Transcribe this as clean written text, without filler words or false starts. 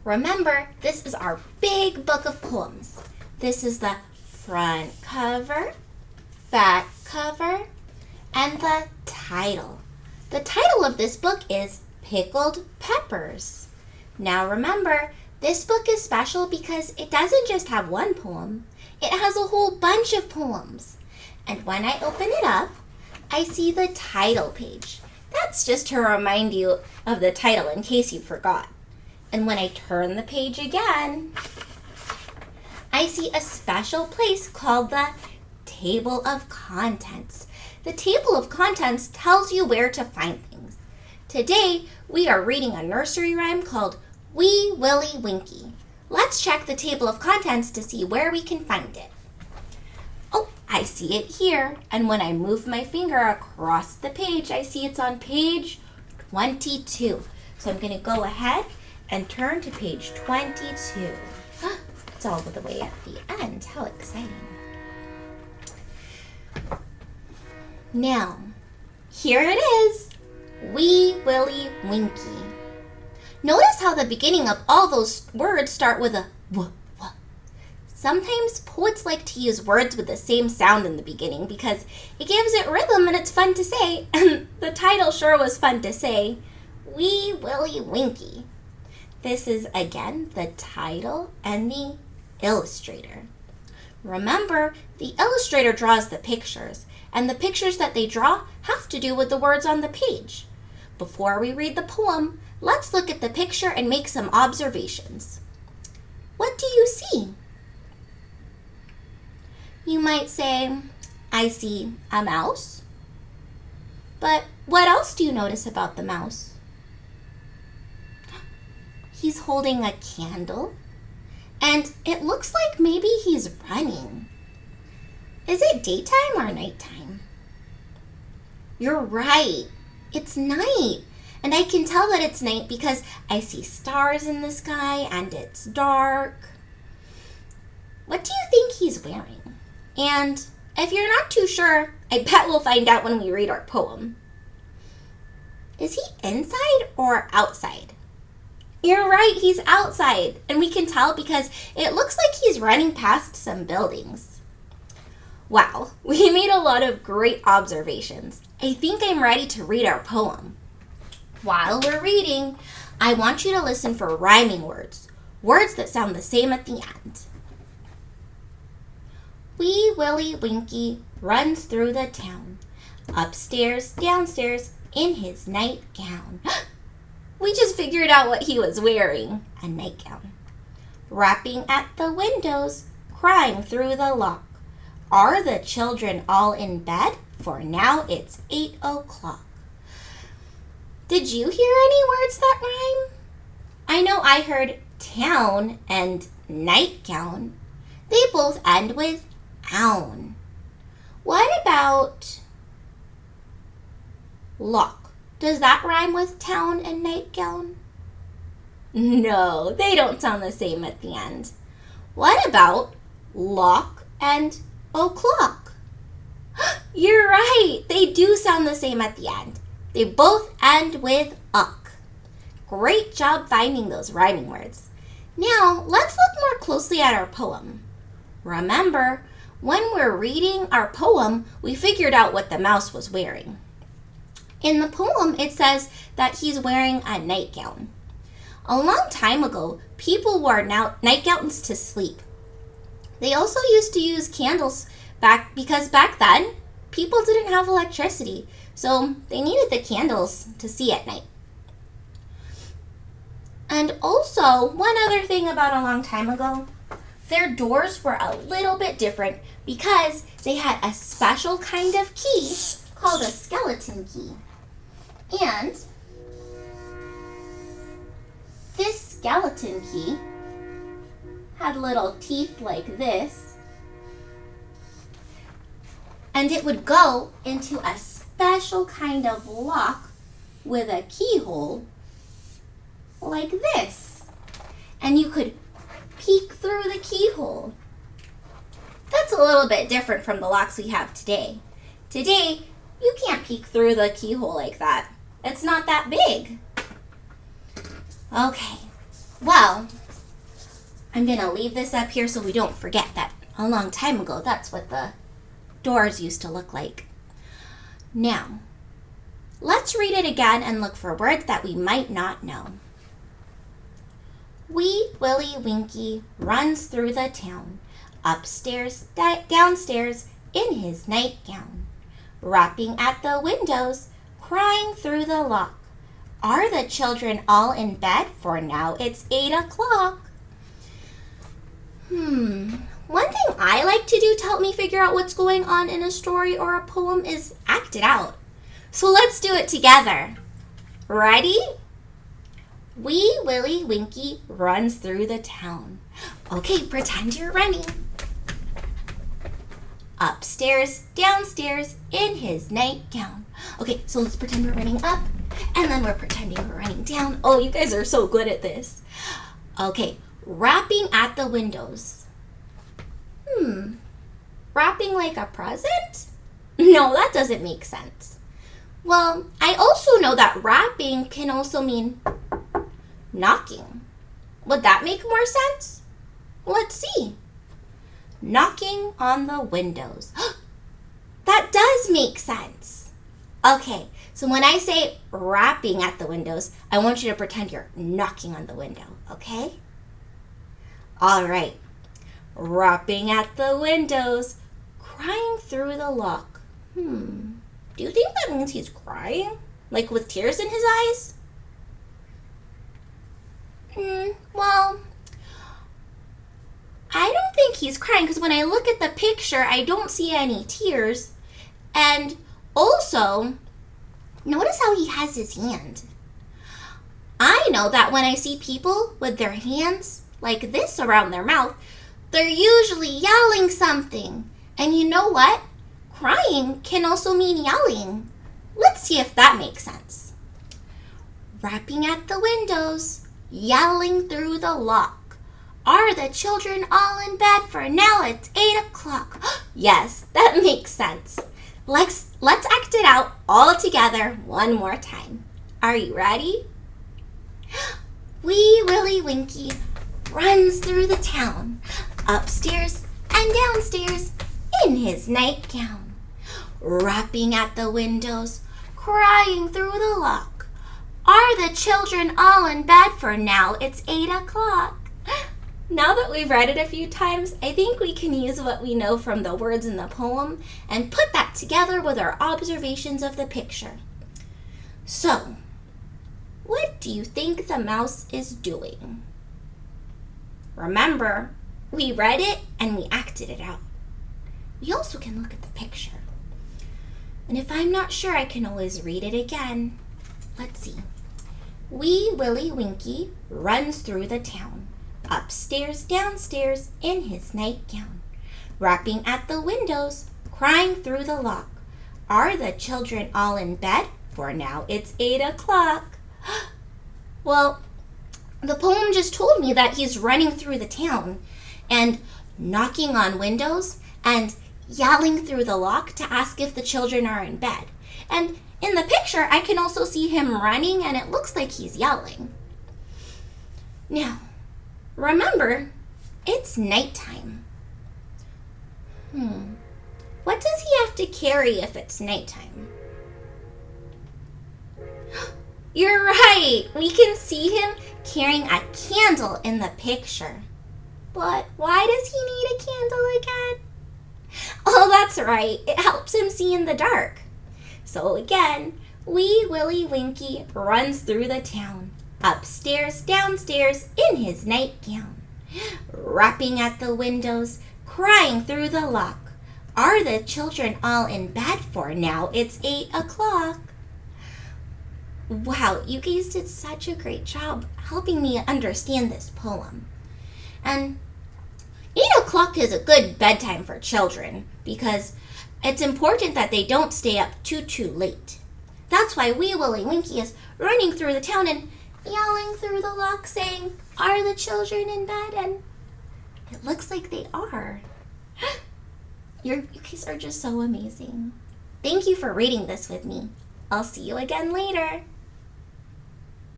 Remember, this is our big book of poems. This is the front cover, back cover, and the title. The title of this book is Pickled Peppers. Now remember, this book is special because it doesn't just have one poem. It has a whole bunch of poems. And when I open it up, I see the title page. That's just to remind you of the title in case you forgot. And when I turn the page again, I see a special place called the Table of Contents. The Table of Contents tells you where to find things. Today, we are reading a nursery rhyme called Wee Willie Winkie. Let's check the Table of Contents to see where we can find it. Oh, I see it here. And when I move my finger across the page, I see it's on page 22. So I'm going to go ahead and turn to page 22. It's all the way at the end. How exciting. Now, here it is. Wee Willie Winkie. Notice how the beginning of all those words start with a w. Sometimes poets like to use words with the same sound in the beginning because it gives it rhythm and it's fun to say. And the title sure was fun to say. Wee Willie Winkie. This is, again, the title and the illustrator. Remember, the illustrator draws the pictures, and the pictures that they draw have to do with the words on the page. Before we read the poem, let's look at the picture and make some observations. What do you see? You might say, I see a mouse. But what else do you notice about the mouse? He's holding a candle, and it looks like maybe he's running. Is it daytime or nighttime? You're right. It's night. And I can tell that it's night because I see stars in the sky and it's dark. What do you think he's wearing? And if you're not too sure, I bet we'll find out when we read our poem. Is he inside or outside? You're right, he's outside. And we can tell because it looks like he's running past some buildings. Wow, we made a lot of great observations. I think I'm ready to read our poem. While we're reading, I want you to listen for rhyming words, words that sound the same at the end. Wee Willie Winkie runs through the town, upstairs, downstairs, in his nightgown. We just figured out what he was wearing, a nightgown. Rapping at the windows, crying through the lock. Are the children all in bed? For now it's 8 o'clock. Did you hear any words that rhyme? I know I heard town and nightgown. They both end with own. What about lock? Does that rhyme with town and nightgown? No, they don't sound the same at the end. What about lock and o'clock? You're right, they do sound the same at the end. They both end with uck. Great job finding those rhyming words. Now, let's look more closely at our poem. Remember, when we're reading our poem, we figured out what the mouse was wearing. In the poem, it says that he's wearing a nightgown. A long time ago, people wore nightgowns to sleep. They also used to use candles because back then, people didn't have electricity, so they needed the candles to see at night. And also, one other thing about a long time ago, their doors were a little bit different because they had a special kind of key called a skeleton key. And this skeleton key had little teeth like this, and it would go into a special kind of lock with a keyhole like this. And you could peek through the keyhole. That's a little bit different from the locks we have today. Today, you can't peek through the keyhole like that. It's not that big. Okay, Well, I'm going to leave this up here so we don't forget that a long time ago, that's what the doors used to look like. Now, let's read it again and look for words that we might not know. Wee Willie Winkie runs through the town, upstairs, downstairs, in his nightgown, rapping at the windows, crying through the lock. Are the children all in bed? For now it's 8 o'clock. One thing I like to do to help me figure out what's going on in a story or a poem is act it out. So let's do it together. Ready? Wee Willie Winkie runs through the town. Okay, pretend you're running. Upstairs, downstairs, in his nightgown. Okay, so let's pretend we're running up, and then we're pretending we're running down. Oh, you guys are so good at this. Okay, rapping at the windows. Wrapping like a present? No, that doesn't make sense. Well, I also know that rapping can also mean knocking. Would that make more sense? Let's see. Knocking on the windows. That does make sense. Okay, so when I say rapping at the windows, I want you to pretend you're knocking on the window, okay? All right. Rapping at the windows, crying through the lock. Do you think that means he's crying? Like with tears in his eyes? Well, I don't think he's crying because when I look at the picture, I don't see any tears. And also, notice how he has his hand. I know that when I see people with their hands like this around their mouth, they're usually yelling something. And you know what? Crying can also mean yelling. Let's see if that makes sense. Rapping at the windows, yelling through the lock. Are the children all in bed? For now it's 8 o'clock. Yes, that makes sense. Let's act it out all together one more time. Are you ready? Wee Willie Winkie runs through the town, upstairs and downstairs in his nightgown, rapping at the windows, crying through the lock. Are the children all in bed? For now it's 8 o'clock. Now that we've read it a few times, I think we can use what we know from the words in the poem and put that together with our observations of the picture. So, what do you think the mouse is doing? Remember, we read it and we acted it out. We also can look at the picture. And if I'm not sure, I can always read it again. Let's see. Wee Willie Winkie runs through the town, upstairs, downstairs, in his nightgown, rapping at the windows, crying through the lock. Are the children all in bed? For now it's 8 o'clock. Well, the poem just told me that he's running through the town and knocking on windows and yelling through the lock to ask if the children are in bed. And in the picture, I can also see him running and it looks like he's yelling. Now, remember, it's nighttime. What does he have to carry if it's nighttime? You're right. We can see him carrying a candle in the picture. But why does he need a candle again? Oh, that's right. It helps him see in the dark. So again, Wee Willie Winkie runs through the town, upstairs, downstairs, in his nightgown, rapping at the windows, crying through the lock. Are the children all in bed? For now it's 8 o'clock. Wow, you guys did such a great job helping me understand this poem. And 8 o'clock is a good bedtime for children because it's important that they don't stay up too late. That's why Wee Willie Winkie is running through the town and yelling through the lock saying, "Are the children in bed?" And it looks like they are. You guys are just so amazing. Thank you for reading this with me. I'll see you again later.